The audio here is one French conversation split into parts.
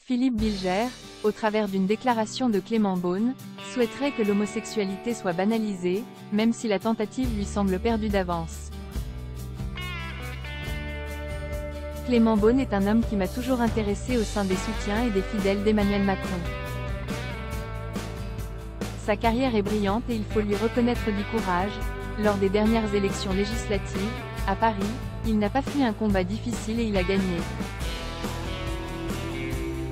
Philippe Bilger, au travers d'une déclaration de Clément Beaune, souhaiterait que l'homosexualité soit banalisée, même si la tentative lui semble perdue d'avance. Clément Beaune est un homme qui m'a toujours intéressé au sein des soutiens et des fidèles d'Emmanuel Macron. Sa carrière est brillante et il faut lui reconnaître du courage. Lors des dernières élections législatives, à Paris, il n'a pas fui un combat difficile et il a gagné.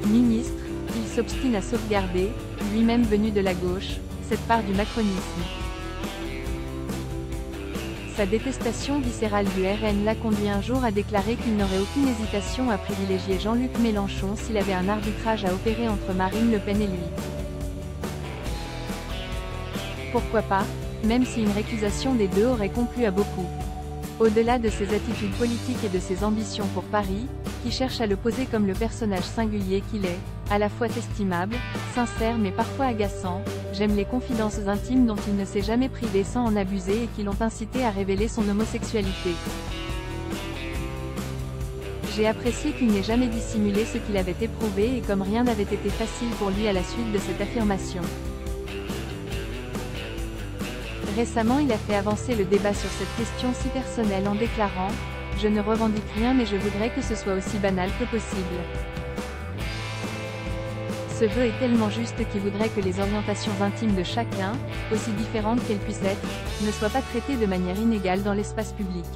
Ministre, il s'obstine à sauvegarder, lui-même venu de la gauche, cette part du macronisme. Sa détestation viscérale du RN l'a conduit un jour à déclarer qu'il n'aurait aucune hésitation à privilégier Jean-Luc Mélenchon s'il avait un arbitrage à opérer entre Marine Le Pen et lui. Pourquoi pas, même si une récusation des deux aurait conclu à beaucoup. Au-delà de ses attitudes politiques et de ses ambitions pour Paris, qui cherche à le poser comme le personnage singulier qu'il est, à la fois estimable, sincère mais parfois agaçant, j'aime les confidences intimes dont il ne s'est jamais privé sans en abuser et qui l'ont incité à révéler son homosexualité. J'ai apprécié qu'il n'ait jamais dissimulé ce qu'il avait éprouvé et comme rien n'avait été facile pour lui à la suite de cette affirmation. Récemment il a fait avancer le débat sur cette question si personnelle en déclarant « Je ne revendique rien mais je voudrais que ce soit aussi banal que possible ». Ce vœu est tellement juste qu'il voudrait que les orientations intimes de chacun, aussi différentes qu'elles puissent être, ne soient pas traitées de manière inégale dans l'espace public.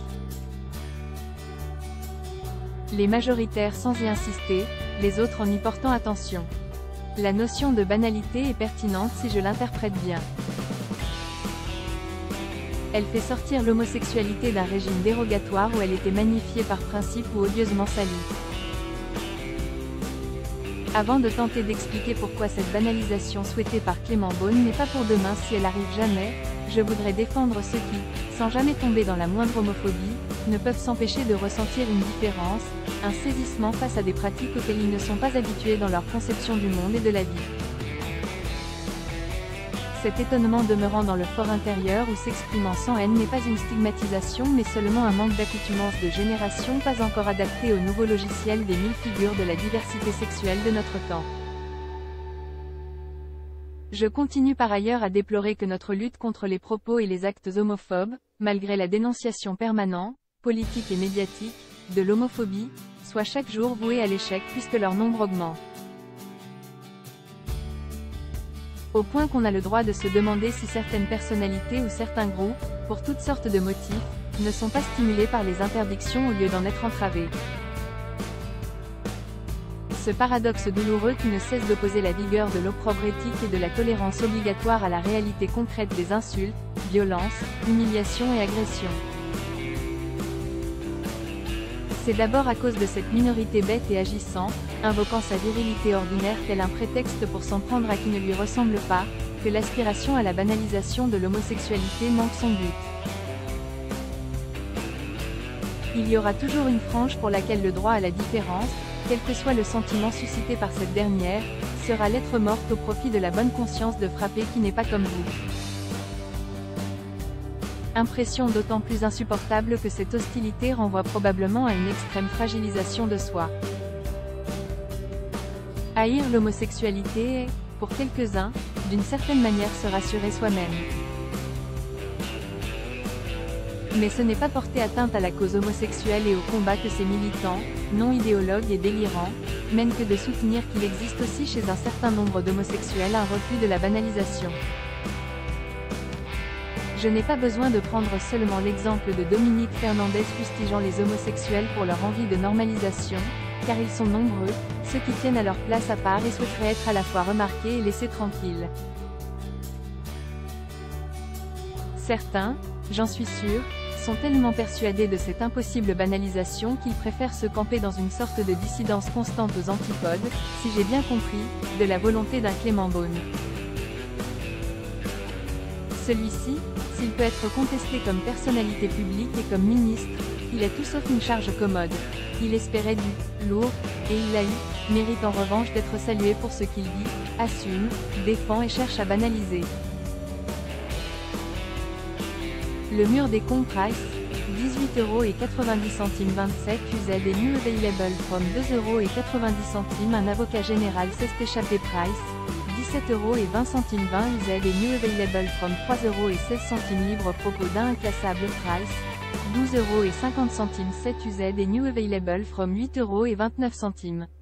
Les majoritaires sans y insister, les autres en y portant attention. La notion de banalité est pertinente si je l'interprète bien. Elle fait sortir l'homosexualité d'un régime dérogatoire où elle était magnifiée par principe ou odieusement salie. Avant de tenter d'expliquer pourquoi cette banalisation souhaitée par Clément Beaune n'est pas pour demain si elle arrive jamais, je voudrais défendre ceux qui, sans jamais tomber dans la moindre homophobie, ne peuvent s'empêcher de ressentir une différence, un saisissement face à des pratiques auxquelles ils ne sont pas habitués dans leur conception du monde et de la vie. Cet étonnement demeurant dans le fort intérieur ou s'exprimant sans haine n'est pas une stigmatisation mais seulement un manque d'accoutumance de génération pas encore adapté au nouveau logiciel des mille figures de la diversité sexuelle de notre temps. Je continue par ailleurs à déplorer que notre lutte contre les propos et les actes homophobes, malgré la dénonciation permanente, politique et médiatique, de l'homophobie, soit chaque jour vouée à l'échec puisque leur nombre augmente. Au point qu'on a le droit de se demander si certaines personnalités ou certains groupes, pour toutes sortes de motifs, ne sont pas stimulés par les interdictions au lieu d'en être entravés. Ce paradoxe douloureux qui ne cesse d'opposer la vigueur de l'opprobre éthique et de la tolérance obligatoire à la réalité concrète des insultes, violences, humiliations et agressions. C'est d'abord à cause de cette minorité bête et agissant, invoquant sa virilité ordinaire tel un prétexte pour s'en prendre à qui ne lui ressemble pas, que l'aspiration à la banalisation de l'homosexualité manque son but. Il y aura toujours une frange pour laquelle le droit à la différence, quel que soit le sentiment suscité par cette dernière, sera lettre morte au profit de la bonne conscience de frapper qui n'est pas comme vous. Impression d'autant plus insupportable que cette hostilité renvoie probablement à une extrême fragilisation de soi. Haïr l'homosexualité est, pour quelques-uns, d'une certaine manière se rassurer soi-même. Mais ce n'est pas porter atteinte à la cause homosexuelle et au combat que ces militants, non idéologues et délirants, mènent que de soutenir qu'il existe aussi chez un certain nombre d'homosexuels un refus de la banalisation. Je n'ai pas besoin de prendre seulement l'exemple de Dominique Fernandez fustigeant les homosexuels pour leur envie de normalisation, car ils sont nombreux, ceux qui tiennent à leur place à part et souhaiteraient être à la fois remarqués et laissés tranquilles. Certains, j'en suis sûr, sont tellement persuadés de cette impossible banalisation qu'ils préfèrent se camper dans une sorte de dissidence constante aux antipodes, si j'ai bien compris, de la volonté d'un Clément Beaune. Celui-ci, s'il peut être contesté comme personnalité publique et comme ministre, il a tout sauf une charge commode. Il espérait du lourd, et il l'a eu, mérite en revanche d'être salué pour ce qu'il dit, assume, défend et cherche à banaliser. Le mur des cons Price, 18,90 € 27 UZ et new available from 2,90 € un avocat général c'est special des price. 17,20 € 20 UZ et new available from 3,16 € libre propos d'un inclassable price. 12,50 € 7 UZ et new available from 8,29 €.